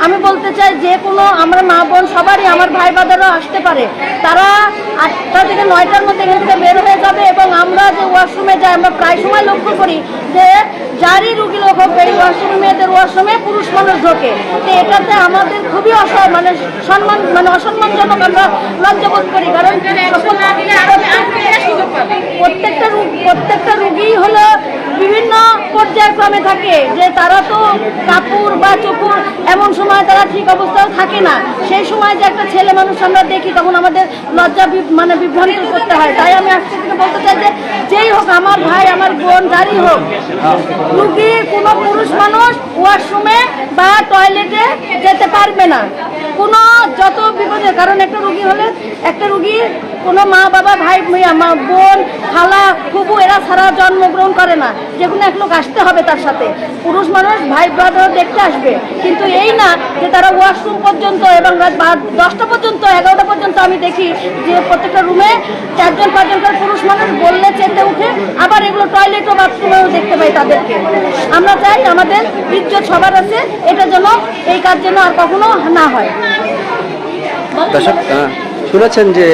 আমি বলতে চাই যে কোনো আমরা মা বোন সবারই, আমার ভাই বাদারও আসতে পারে, তারা 8টা থেকে 9টার মধ্যে এখান থেকে বের হয়ে যাবে। এবং আমরা যে ওয়াশরুমে যাই, আমরা প্রায় সময় লক্ষ্য করি যে যারই রুগী লোক হোক, এই ওয়াশরুমে, মেয়েদের ওয়াশরুমে পুরুষ মানুষ ঢোকে। তো এটাতে আমাদের খুবই অসম্মানজনক, আমরা লজ্জাবোধ করি। কারণ প্রত্যেকটা রুগী হলো বিভিন্ন পর্যায়ক্রমে থাকে, যে তারা তো কাপড় বা চোপড় এমন সময় তারা ঠিক অবস্থাও থাকে না। সেই সময় যে একটা ছেলে মানুষ আমরা দেখি, তখন আমাদের লজ্জা বিভ্রান্ত করতে হয়। তাই আমি আজকে থেকে বলতে চাই যে যেই হোক, আমার ভাই আমার বোন যারই হোক, রুগী কোনো পুরুষ মানুষ ওয়াশরুমে বা টয়লেটে যেতে পারবে না, কোনো যত বিপদে। কারণ একটা রুগী হলে, একটা রুগী কোনো মা বাবা, ভাই বোন, খালা, ফুবু এরা ছাড়া জন্মগ্রহণ করে না। যে কোনো এক লোক আসতে হবে তার সাথে, পুরুষ মানুষ ভাই ব্রাদার দেখতে আসবে। কিন্তু এই না যে তারা ওয়াশরুম পর্যন্ত এবং রাত 10টা পর্যন্ত, 11টা পর্যন্ত আমি দেখি যে প্রত্যেকটা রুমে 4জন-5জন করে পুরুষ মানুষ বললে চেতে উঠে। আবার এগুলো টয়লেট ও বাথরুমেও দেখতে পাই তাদেরকে। আমরা চাই আমাদের ইজ্জত সবার আছে, এটা যেন, এই কাজ যেন আর কখনো না হয়। দর্শক শুনেছেন যে